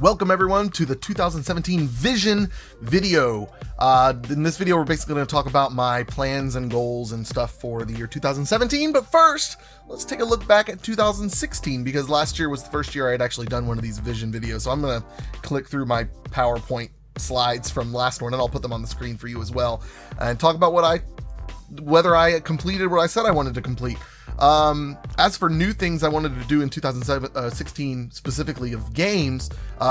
Welcome everyone to the 2017 Vision video. In this video, we're basically going to talk about my plans and goals and stuff for the year 2017. But first, let's take a look back at 2016 because last year was the first year I had actually done one of these Vision videos. So I'm going to click through my PowerPoint slides from last one and I'll put them on the screen for you as well and talk about whether I completed what I said I wanted to complete. As for new things I wanted to do in 2016, specifically of games,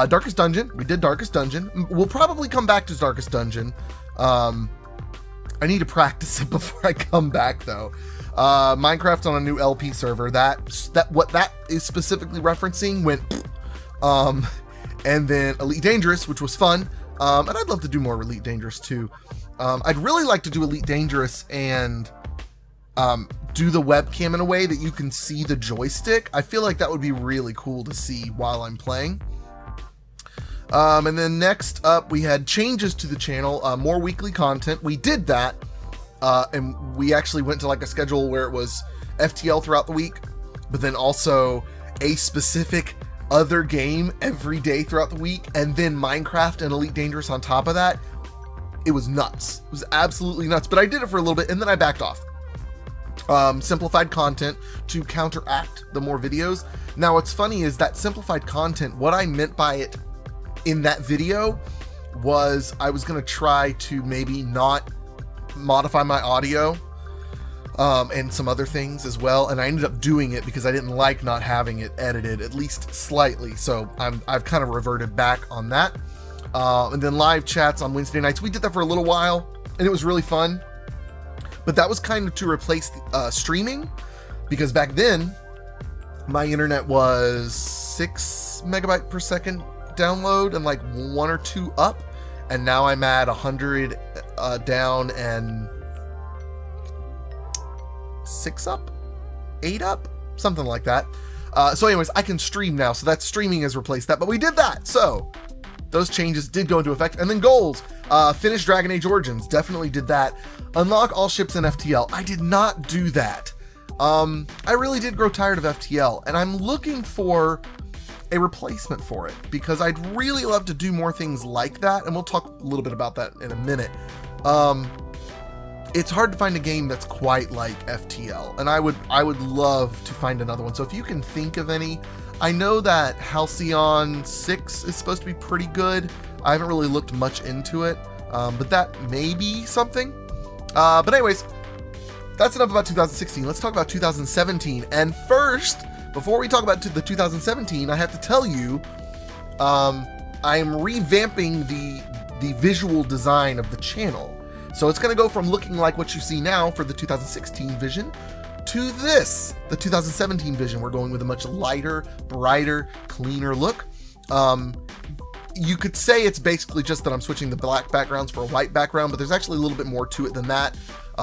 Darkest Dungeon, we did Darkest Dungeon. We'll probably come back to Darkest Dungeon. I need to practice it before I come back though. Minecraft on a new LP server, what that is specifically referencing went, and then Elite Dangerous, which was fun. And I'd love to do more Elite Dangerous too. I'd really like to do Elite Dangerous and do the webcam in a way that you can see the joystick. I feel like that would be really cool to see while I'm playing. And then next up, we had changes to the channel, more weekly content. We did that, and we actually went to like a schedule where it was FTL throughout the week, but then also a specific other game every day throughout the week, and then Minecraft and Elite Dangerous on top of that. It was nuts. It was absolutely nuts, but I did it for a little bit and then I backed off. Simplified content to counteract the more videos. Now what's funny is that simplified content, what I meant by it in that video was I was going to try to maybe not modify my audio and some other things as well, and I ended up doing it because I didn't like not having it edited at least slightly, so I've kind of reverted back on that. And then live chats on Wednesday nights, we did that for a little while and it was really fun. But that was kind of to replace streaming, because back then my internet was 6 megabyte per second download and like 1 or 2 up, and now I'm at 100 down and 6 up, 8 up, something like that. So anyways, I can stream now, so that streaming has replaced that, but we did that. So those changes did go into effect. And then goals, finish Dragon Age Origins, definitely did that. Unlock all ships in FTL, I did not do that. I really did grow tired of FTL, and I'm looking for a replacement for it because I'd really love to do more things like that, and we'll talk a little bit about that in a minute. It's hard to find a game that's quite like FTL, and I would love to find another one. So if you can think of any, I know that Halcyon 6 is supposed to be pretty good. I haven't really looked much into it, but that may be something. But anyways, that's enough about 2016. Let's talk about 2017. And first, before we talk about the 2017, I have to tell you, I am revamping the visual design of the channel. So it's going to go from looking like what you see now for the 2016 Vision to this, the 2017 Vision. We're going with a much lighter, brighter, cleaner look. You could say it's basically just that I'm switching the black backgrounds for a white background, but there's actually a little bit more to it than that.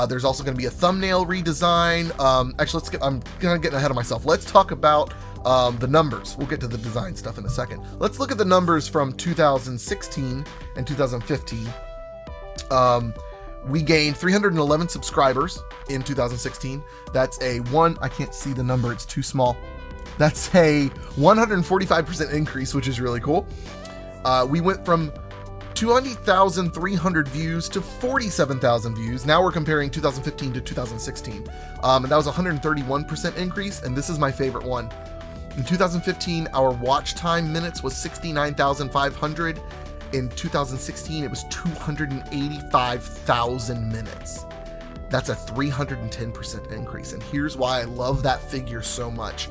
There's also going to be a thumbnail redesign. Actually, I'm kind of getting ahead of myself. Let's talk about the numbers. We'll get to the design stuff in a second. Let's look at the numbers from 2016 and 2015. We gained 311 subscribers in 2016. That's I can't see the number, it's too small. That's a 145% increase, which is really cool. We went from 20,300 views to 47,000 views. Now we're comparing 2015 to 2016. And that was a 131% increase, and this is my favorite one. In 2015, our watch time minutes was 69,500. In 2016, it was 285,000 minutes. That's a 310% increase. And here's why I love that figure so much.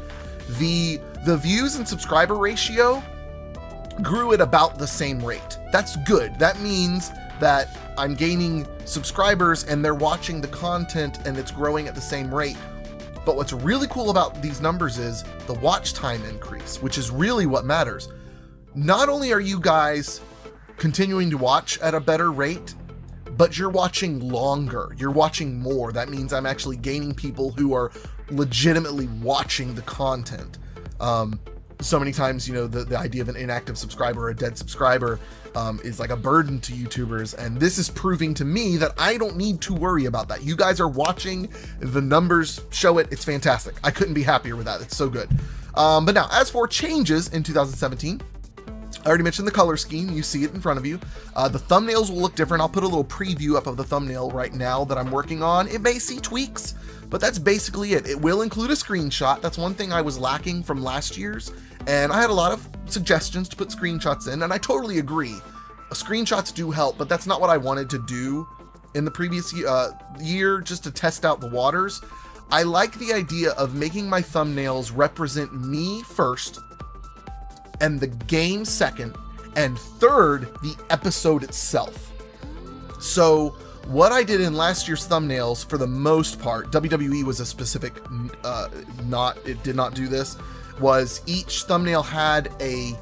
The views and subscriber ratio grew at about the same rate. That's good. That means that I'm gaining subscribers and they're watching the content and it's growing at the same rate. But what's really cool about these numbers is the watch time increase, which is really what matters. Not only are you guys continuing to watch at a better rate, but you're watching longer, you're watching more. That means I'm actually gaining people who are legitimately watching the content. So many times, you know, the idea of an inactive subscriber or a dead subscriber is like a burden to YouTubers, and this is proving to me that I don't need to worry about that. You guys are watching, the numbers show it, it's fantastic. I couldn't be happier with that, it's so good. But now, as for changes in 2017, I already mentioned the color scheme. You see it in front of you. The thumbnails will look different. I'll put a little preview up of the thumbnail right now that I'm working on. It may see tweaks, but that's basically it. It will include a screenshot. That's one thing I was lacking from last year's, and I had a lot of suggestions to put screenshots in, and I totally agree. Screenshots do help, but that's not what I wanted to do in the previous year, just to test out the waters. I like the idea of making my thumbnails represent me first, and the game second, and third, the episode itself. So what I did in last year's thumbnails, for the most part, WWE was a specific, it did not do this, was each thumbnail had a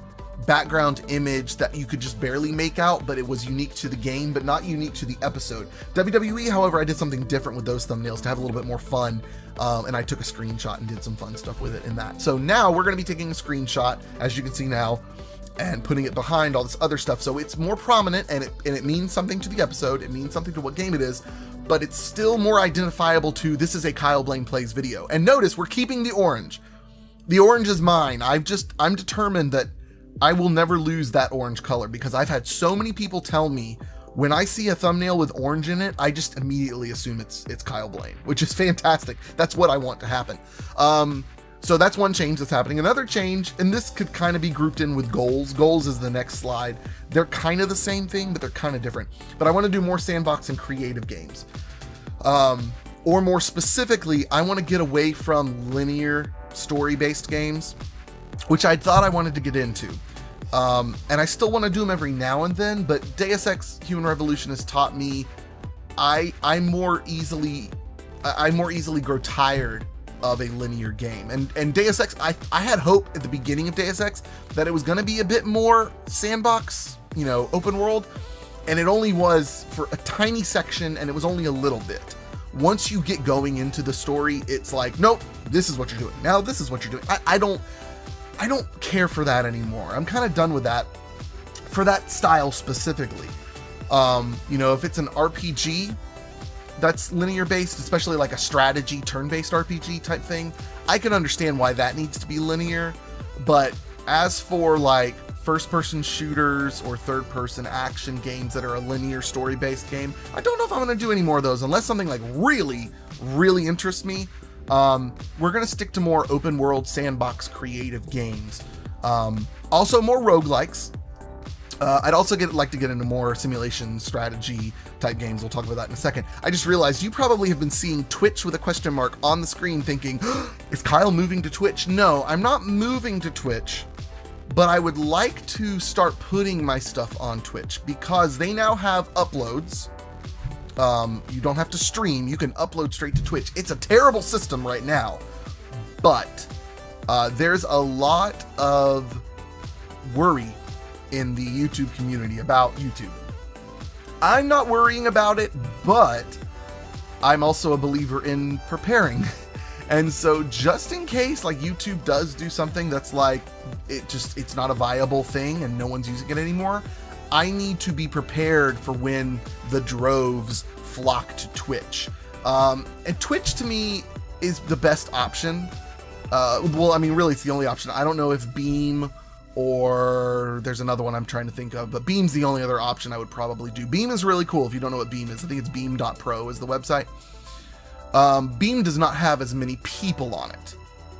background image that you could just barely make out, but it was unique to the game, but not unique to the episode. WWE, however, I did something different with those thumbnails to have a little bit more fun, and I took a screenshot and did some fun stuff with it in that. So now we're going to be taking a screenshot, as you can see now, and putting it behind all this other stuff, so it's more prominent, and it means something to the episode, it means something to what game it is, but it's still more identifiable to, this is a Kyle Blane Plays video. And notice, we're keeping the orange. The orange is mine. I'm determined that I will never lose that orange color, because I've had so many people tell me when I see a thumbnail with orange in it, I just immediately assume it's Kyle Blane, which is fantastic. That's what I want to happen. So that's one change that's happening. Another change, and this could kind of be grouped in with goals. Goals is the next slide. They're kind of the same thing, but they're kind of different. But I want to do more sandbox and creative games. Or more specifically, I want to get away from linear story-based games, which I thought I wanted to get into. And I still want to do them every now and then, but Deus Ex Human Revolution has taught me I more easily grow tired of a linear game. And Deus Ex, I had hope at the beginning of Deus Ex that it was going to be a bit more sandbox, open world, and it only was for a tiny section, and it was only a little bit. Once you get going into the story, it's like, nope, this is what you're doing. Now this is what you're doing. I don't care for that anymore. I'm kind of done with that, for that style specifically. If it's an RPG that's linear based, especially like a strategy turn-based RPG type thing, I can understand why that needs to be linear. But as for like first-person shooters or third-person action games that are a linear story-based game, I don't know if I'm going to do any more of those unless something like really, really interests me. We're going to stick to more open world sandbox creative games. Also more roguelikes. I'd also like to get into more simulation strategy type games. We'll talk about that in a second. I just realized you probably have been seeing Twitch with a question mark on the screen thinking, is Kyle moving to Twitch? No, I'm not moving to Twitch, but I would like to start putting my stuff on Twitch because they now have uploads. You don't have to stream, you can upload straight to Twitch. It's a terrible system right now, but there's a lot of worry in the YouTube community about YouTube. I'm not worrying about it, but I'm also a believer in preparing. And so just in case like YouTube does do something that's like, it's not a viable thing and no one's using it anymore, I need to be prepared for when the droves flock to Twitch. And Twitch to me is the best option. Really it's the only option. I don't know if Beam or there's another one I'm trying to think of, but Beam's the only other option I would probably do. Beam is really cool if you don't know what Beam is. I think it's beam.pro is the website. Beam does not have as many people on it,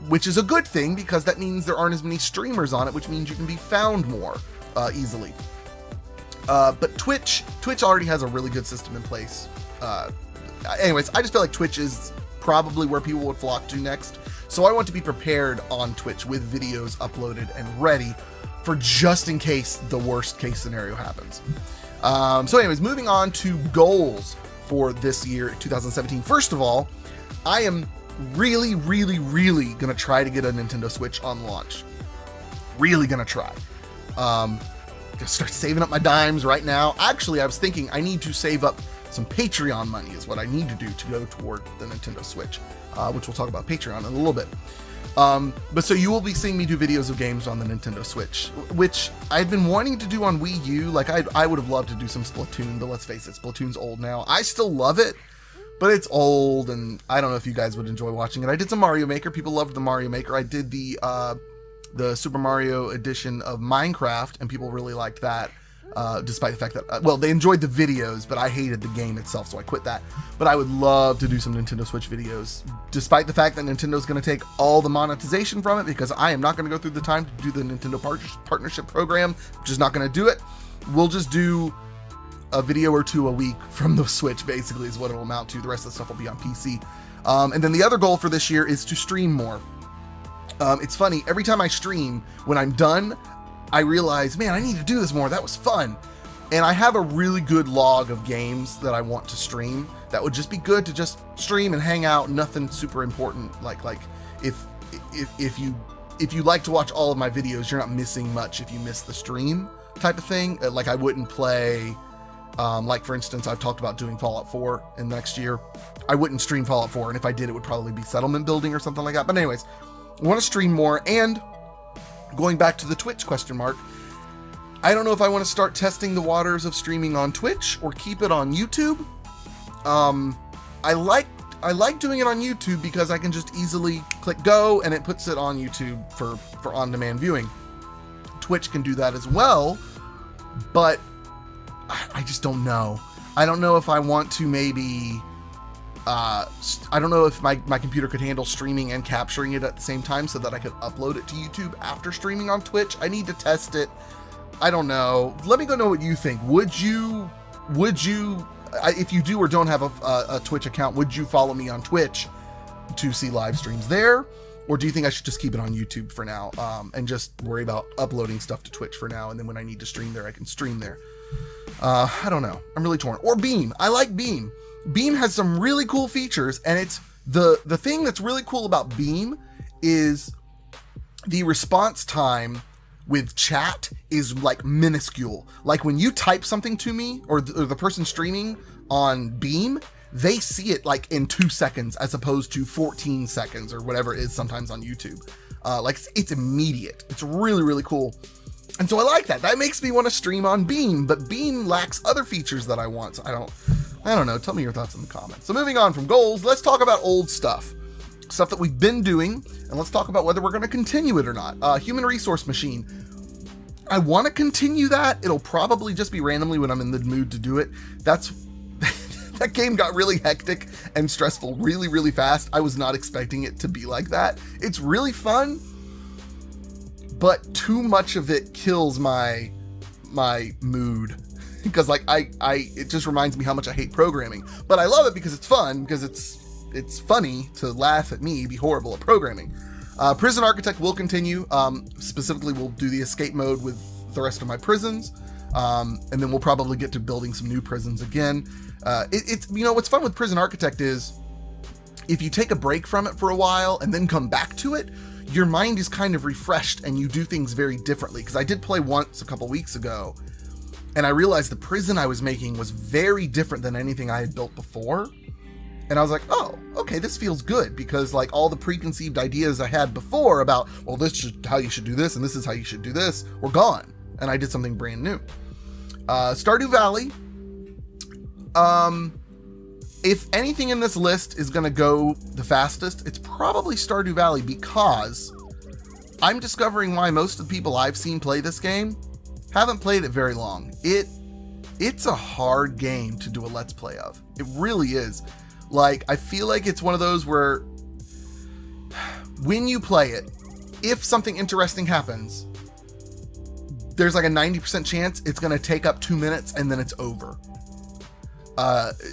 which is a good thing because that means there aren't as many streamers on it, which means you can be found more easily. But Twitch already has a really good system in place. Anyways, I just feel like Twitch is probably where people would flock to next. So I want to be prepared on Twitch with videos uploaded and ready for just in case the worst case scenario happens. So anyways, moving on to goals for this year, 2017. First of all, I am really, really, really going to try to get a Nintendo Switch on launch. Really going to try. Gonna start saving up my dimes right now. Actually, I was thinking I need to save up some Patreon money is what I need to do to go toward the Nintendo Switch, which we'll talk about Patreon in a little bit. But so you will be seeing me do videos of games on the Nintendo Switch, which I've been wanting to do on Wii U. Like I would have loved to do some Splatoon, but let's face it, Splatoon's old now. I still love it, but it's old, and I don't know if you guys would enjoy watching it. I did some Mario Maker. People loved the Mario Maker. I did the the Super Mario edition of Minecraft, and people really liked that. Despite the fact that, well, they enjoyed the videos, but I hated the game itself, so I quit that. But I would love to do some Nintendo Switch videos, despite the fact that Nintendo's going to take all the monetization from it, because I am not going to go through the time to do the Nintendo partnership program, which is not going to do it. We'll just do a video or two a week from the Switch, basically, is what it'll amount to. The rest of the stuff will be on PC. And then the other goal for this year is to stream more. It's funny, every time I stream, when I'm done, I realize, man, I need to do this more. That was fun. And I have a really good log of games that I want to stream that would just be good to just stream and hang out. Nothing super important. Like if you like to watch all of my videos, you're not missing much if you miss the stream type of thing. Like I wouldn't play, like for instance, I've talked about doing Fallout 4 in the next year. I wouldn't stream Fallout 4. And if I did, it would probably be settlement building or something like that. But anyways, I want to stream more. And going back to the Twitch question mark, I don't know if I want to start testing the waters of streaming on Twitch or keep it on YouTube. I like doing it on YouTube because I can just easily click go and it puts it on YouTube for on-demand viewing. Twitch can do that as well, but I just don't know. I don't know if I want to maybe... I don't know if my computer could handle streaming and capturing it at the same time so that I could upload it to YouTube after streaming on Twitch. I need to test it. I don't know. Let me know what you think. Would you, if you do or don't have a Twitch account, would you follow me on Twitch to see live streams there? Or do you think I should just keep it on YouTube for now, and just worry about uploading stuff to Twitch for now, and then when I need to stream there, I can stream there? I don't know. I'm really torn. Or Beam. I like Beam. Beam has some really cool features, and it's the thing that's really cool about Beam is the response time with chat is like minuscule. Like when you type something to me or the person streaming on Beam, they see it like in 2 seconds as opposed to 14 seconds or whatever it is sometimes on YouTube. Like it's immediate. It's really, really cool. And so I like that. That makes me want to stream on Beam, but Beam lacks other features that I want. So I don't know. Tell me your thoughts in the comments. So moving on from goals, let's talk about old stuff that we've been doing, and let's talk about whether we're going to continue it or not. Human Resource Machine. I want to continue that. It'll probably just be randomly when I'm in the mood to do it. That game got really hectic and stressful really, really fast. I was not expecting it to be like that. It's really fun, but too much of it kills my mood. Because like it just reminds me how much I hate programming, but I love it because it's fun, because it's funny to laugh at me be horrible at programming. Prison Architect will continue. Specifically, we'll do the escape mode with the rest of my prisons, and then we'll probably get to building some new prisons again. It's what's fun with Prison Architect is if you take a break from it for a while and then come back to it, your mind is kind of refreshed and you do things very differently. Because I did play once a couple weeks ago, and I realized the prison I was making was very different than anything I had built before. And I was like, oh, okay, this feels good, because like all the preconceived ideas I had before about, well, this is how you should do this and this is how you should do this, were gone. And I did something brand new. Stardew Valley. If anything in this list is going to go the fastest, it's probably Stardew Valley, because I'm discovering why most of the people I've seen play this game haven't played it very long. It's a hard game to do a Let's Play of. It really is. Like, I feel like it's one of those where when you play it, if something interesting happens, there's like a 90% chance it's going to take up 2 minutes and then it's over.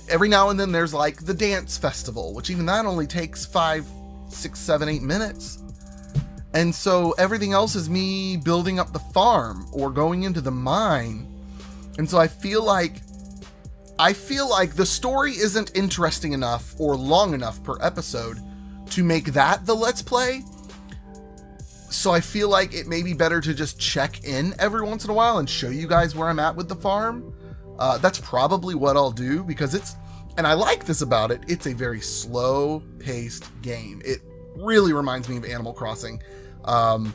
Every now and then there's like the dance festival, which even that only takes 5, 6, 7, 8 minutes. And so everything else is me building up the farm or going into the mine. And so I feel like the story isn't interesting enough or long enough per episode to make that the Let's Play. So I feel like it may be better to just check in every once in a while and show you guys where I'm at with the farm. That's probably what I'll do, because and I like this about it, it's a very slow paced game. It really reminds me of Animal Crossing. And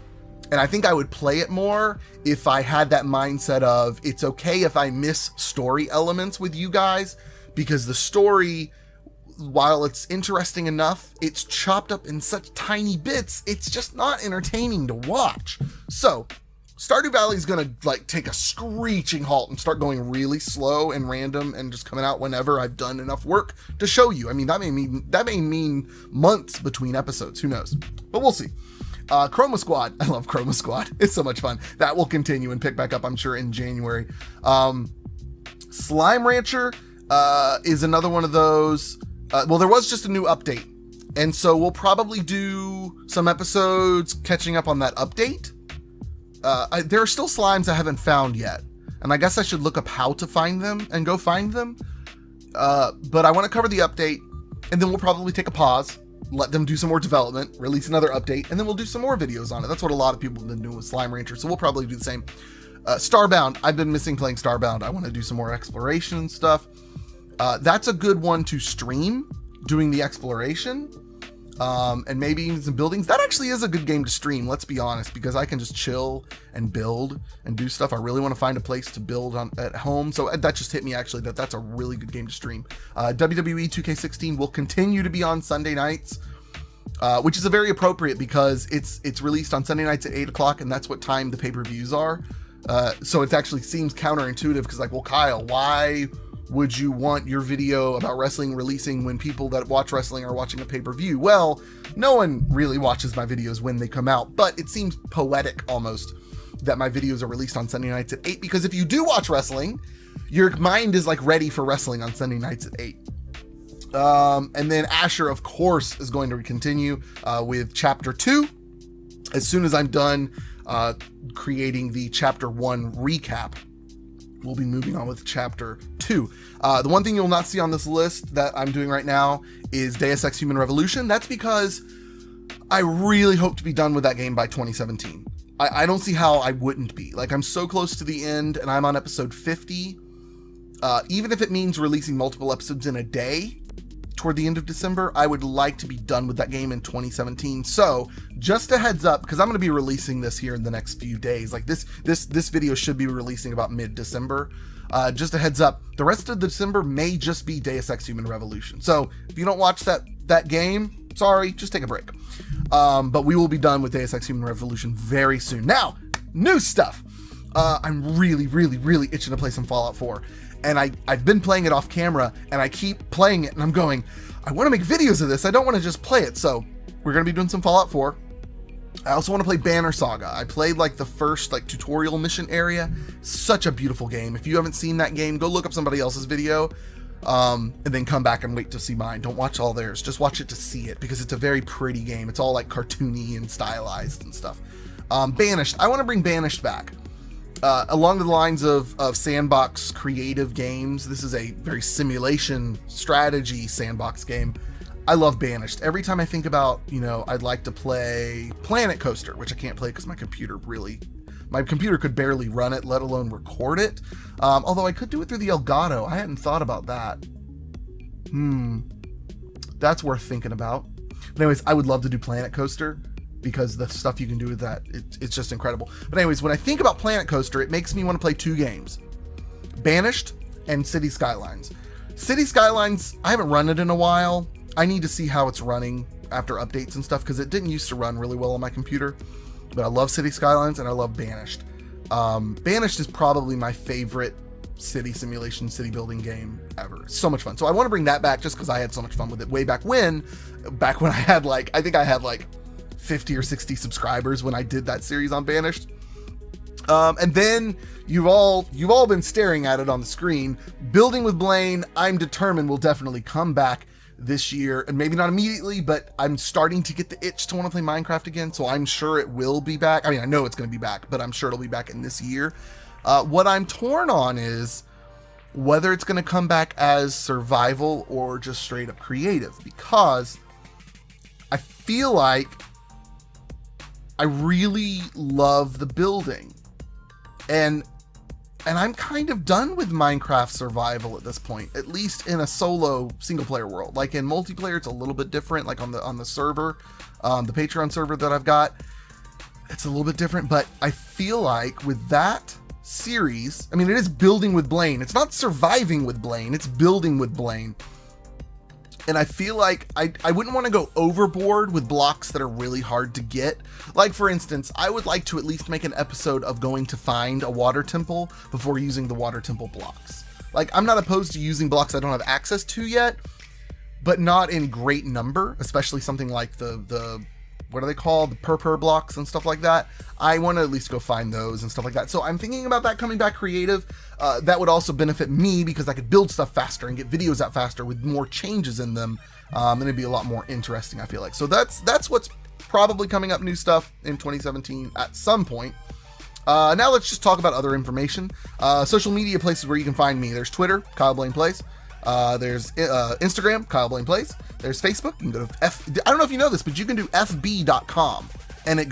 I think I would play it more if I had that mindset of, it's okay if I miss story elements with you guys, because the story, while it's interesting enough, it's chopped up in such tiny bits, it's just not entertaining to watch. So Stardew Valley is going to like take a screeching halt and start going really slow and random and just coming out whenever I've done enough work to show you. I mean, that may mean months between episodes, who knows, but we'll see. CHROMA Squad. I love CHROMA Squad. It's so much fun. That will continue and pick back up, I'm sure, in January. Slime Rancher is another one of those. Well, there was just a new update, and so we'll probably do some episodes catching up on that update. There are still slimes I haven't found yet, and I guess I should look up how to find them and go find them. But I want to cover the update, and then we'll probably take a pause, let them do some more development, release another update, and then we'll do some more videos on it. That's what a lot of people have been doing with Slime Rancher, so we'll probably do the same. STARBOUND. I've been missing playing STARBOUND. I want to do some more exploration stuff. That's a good one to stream, doing the exploration, and maybe even some buildings. That actually is a good game to stream, let's be honest, because I can just chill and build and do stuff. I really want to find a place to build on at home. So that just hit me, actually, that's a really good game to stream. WWE 2K16 will continue to be on Sunday nights, which is a very appropriate because it's released on Sunday nights at 8 o'clock, and that's what time the pay-per-views are. So it actually seems counterintuitive because, like, well, Kyle, why would you want your video about wrestling releasing when people that watch wrestling are watching a pay-per-view? Well, no one really watches my videos when they come out, but it seems poetic almost that my videos are released on Sunday nights at 8, because if you do watch wrestling, your mind is like ready for wrestling on Sunday nights at 8. And then Asher, of course, is going to continue with Chapter 2. As soon as I'm done creating the Chapter 1 recap, we'll be moving on with Chapter 2. The one thing you'll not see on this list that I'm doing right now is Deus Ex Human Revolution. That's because I really hope to be done with that game by 2017. I don't see how I wouldn't be. Like, I'm so close to the end, and I'm on episode 50. Even if it means releasing multiple episodes in a day toward the end of December, I would like to be done with that game in 2017. So just a heads up, because I'm going to be releasing this here in the next few days. Like this video should be releasing about mid-December. Just a heads up, the rest of December may just be Deus Ex Human Revolution. So if you don't watch that game, sorry, just take a break. But we will be done with Deus Ex Human Revolution very soon. Now, new stuff. I'm really itching to play some Fallout 4. And I've been playing it off camera, and I keep playing it, and I'm going, I want to make videos of this. I don't want to just play it. So we're going to be doing some Fallout 4. I also want to play Banner Saga. I played like the first like tutorial mission area. Such a beautiful game. If you haven't seen that game, go look up somebody else's video, and then come back and wait to see mine. Don't watch all theirs. Just watch it to see it, because it's a very pretty game. It's all like cartoony and stylized and stuff. Banished. I want to bring Banished back. Along the lines of sandbox creative games, this is a very simulation strategy sandbox game. I love Banished. Every time I think about, I'd like to play Planet Coaster, which I can't play because my computer could barely run it, let alone record it. Although I could do it through the Elgato. I hadn't thought about that. That's worth thinking about. But anyways, I would love to do Planet Coaster, because the stuff you can do with that, it's just incredible. But anyways, when I think about Planet Coaster, it makes me want to play two games: Banished and City Skylines. City Skylines, I haven't run it in a while. I need to see how it's running after updates and stuff, because it didn't used to run really well on my computer. But I love City Skylines, and I love Banished. Banished is probably my favorite city simulation, city building game ever. It's so much fun. So I want to bring that back, just because I had so much fun with it way back when I had I think I had 50 or 60 subscribers when I did that series on Banished. And then you've all been staring at it on the screen. Building with Blane, I'm determined will definitely come back this year, and maybe not immediately, but I'm starting to get the itch to want to play Minecraft again, so I'm sure it will be back. I mean, I know it's going to be back, but I'm sure it'll be back in this year. What I'm torn on is whether it's going to come back as survival or just straight up creative, because I feel like I really love the building, and I'm kind of done with Minecraft survival at this point, at least in a solo single player world. Like in multiplayer, it's a little bit different. Like on the server, the Patreon server that I've got, it's a little bit different. But I feel like with that series, I mean, it is building with Blane. It's not surviving with Blane. It's building with Blane. And I feel like I wouldn't want to go overboard with blocks that are really hard to get. Like, for instance, I would like to at least make an episode of going to find a water temple before using the water temple blocks. Like, I'm not opposed to using blocks I don't have access to yet, but not in great number, especially something like the what are they called? The per blocks and stuff like that. I want to at least go find those and stuff like that. So I'm thinking about that coming back creative. That would also benefit me because I could build stuff faster and get videos out faster with more changes in them. And it'd be a lot more interesting, I feel like. So that's what's probably coming up, new stuff in 2017 at some point. Now let's just talk about other information. Social media places where you can find me. There's Twitter, Kyle Blane Plays. There's Instagram, Kyle Blane Plays. There's Facebook. You can go to I don't know if you know this, but you can do fb.com and it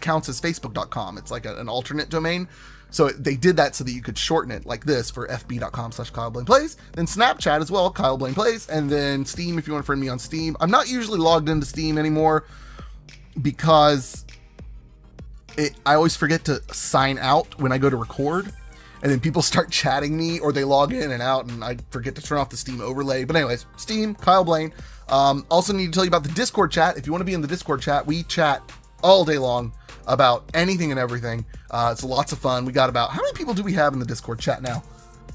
counts as facebook.com. It's like an alternate domain. So they did that so that you could shorten it like this for fb.com/Kyle Blane Plays. Then Snapchat as well, Kyle Blane Plays. And then Steam, if you want to friend me on Steam. I'm not usually logged into Steam anymore because I always forget to sign out when I go to record. And then people start chatting me or they log in and out and I forget to turn off the Steam overlay. But anyways, Steam, Kyle Blane. Also need to tell you about the Discord chat. If you want to be in the Discord chat, we chat all day long about anything and everything. It's lots of fun. We got about, how many people do we have in the Discord chat now?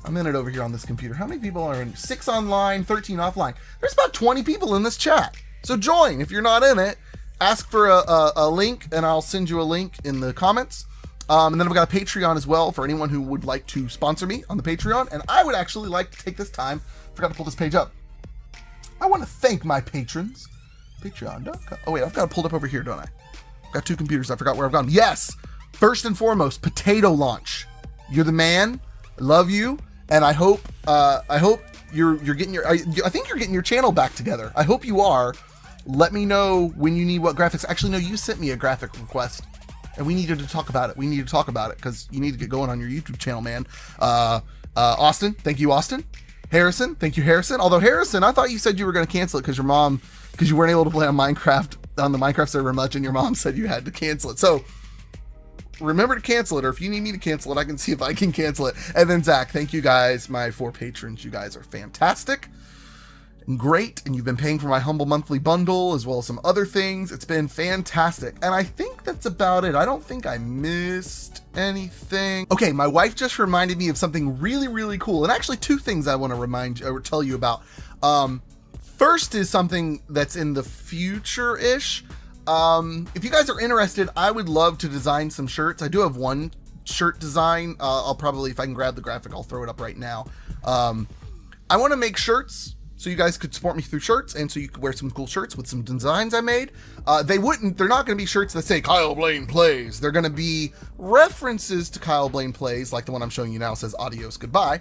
I'm in it over here on this computer. How many people are in? 6 online, 13 offline. There's about 20 people in this chat. So join. If you're not in it, ask for a link and I'll send you a link in the comments. And then I've got a Patreon as well for anyone who would like to sponsor me on the Patreon. And I would actually like to take this time, forgot to pull this page up. I want to thank my patrons. Patreon.com. Oh wait, I've got it pulled up over here, don't I? I've got 2 computers. I forgot where I've gone. Yes. First and foremost, Potato Launch. You're the man. I love you. And I hope you're getting I think you're getting your channel back together. I hope you are. Let me know when you need what graphics. Actually, no, you sent me a graphic request. And we needed to talk about it. We need to talk about it because you need to get going on your YouTube channel, man. Austin, thank you, Austin. Harrison, thank you, Harrison. Although Harrison, I thought you said you were going to cancel it because you weren't able to play on Minecraft on the Minecraft server much, and your mom said you had to cancel it. So remember to cancel it, or if you need me to cancel it, I can see if I can cancel it. And then Zach, thank you guys, my 4 patrons. You guys are fantastic and great, and you've been paying for my humble monthly bundle as well as some other things. It's been fantastic, and I think that's about it. I don't think I missed anything. Okay, my wife just reminded me of something really, really cool, and actually 2 things I want to remind you or tell you about. First is something that's in the future-ish. If you guys are interested, I would love to design some shirts. I do have one shirt design. I'll probably, if I can grab the graphic, I'll throw it up right now. I want to make shirts so you guys could support me through shirts, and so you could wear some cool shirts with some designs I made. They're not going to be shirts that say Kyle Blane Plays. They're going to be references to Kyle Blane Plays, like the one I'm showing you now says adios, goodbye.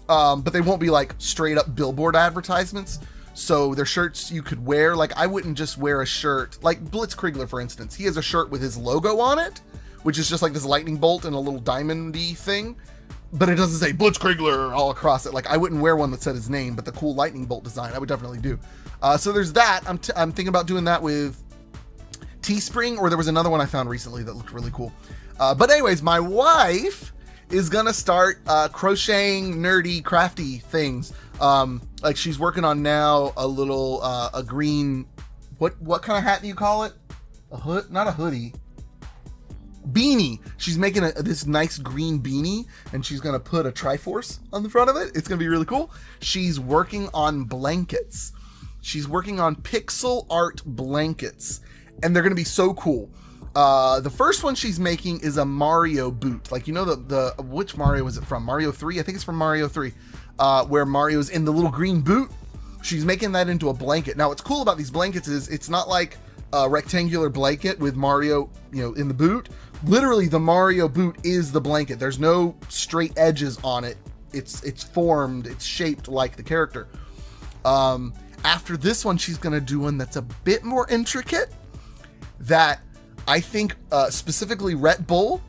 But they won't be like straight up billboard advertisements. So they're shirts you could wear. Like, I wouldn't just wear a shirt, like Blitzkriegler, for instance. He has a shirt with his logo on it, which is just like this lightning bolt and a little diamond-y thing. But it doesn't say Blitzkriegler all across it. Like, I wouldn't wear one that said his name, but the cool lightning bolt design, I would definitely do. So there's that. I'm thinking about doing that with Teespring, or there was another one I found recently that looked really cool. But anyways, my wife is gonna start crocheting nerdy, crafty things. Like, she's working on now a little a green, what kind of hat do you call it? A hood? Not a hoodie. Beanie. She's making this nice green beanie, and she's gonna put a Triforce on the front of it. It's gonna be really cool. She's working on blankets. She's working on pixel art blankets, and they're gonna be so cool. The first one she's making is a Mario boot. Like, you know, the which Mario is it from? Mario 3? I think it's from Mario 3, where Mario's in the little green boot. She's making that into a blanket. Now, what's cool about these blankets is it's not like a rectangular blanket with Mario, in the boot. Literally, the Mario boot is the blanket. There's no straight edges on it. It's formed, it's shaped like the character. After this one, she's gonna do one that's a bit more intricate, that I think specifically Red Bull,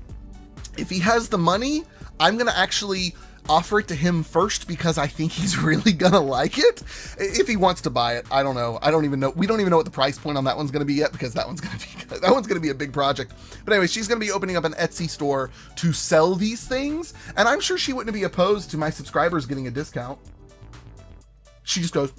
if he has the money, I'm gonna actually offer it to him first, because I think he's really gonna like it. If he wants to buy it, I don't know. I don't even know. We don't even know what the price point on that one's gonna be yet, because that one's gonna be a big project. But anyway, she's gonna be opening up an Etsy store to sell these things, and I'm sure she wouldn't be opposed to my subscribers getting a discount. She just goes,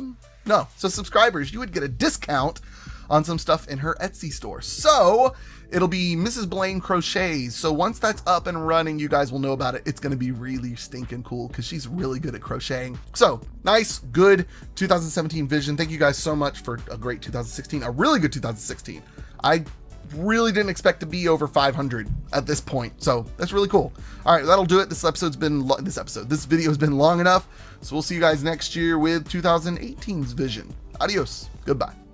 No. So subscribers, you would get a discount on some stuff in her Etsy store. So it'll be Mrs. Blane Crochets. So once that's up and running, you guys will know about it. It's going to be really stinking cool because she's really good at crocheting. So nice, good 2017 vision. Thank you guys so much for a great 2016, a really good 2016. I really didn't expect to be over 500 at this point, so that's really cool. All right, that'll do it. This video has been long enough, so we'll see you guys next year with 2018's vision. Adios. Goodbye.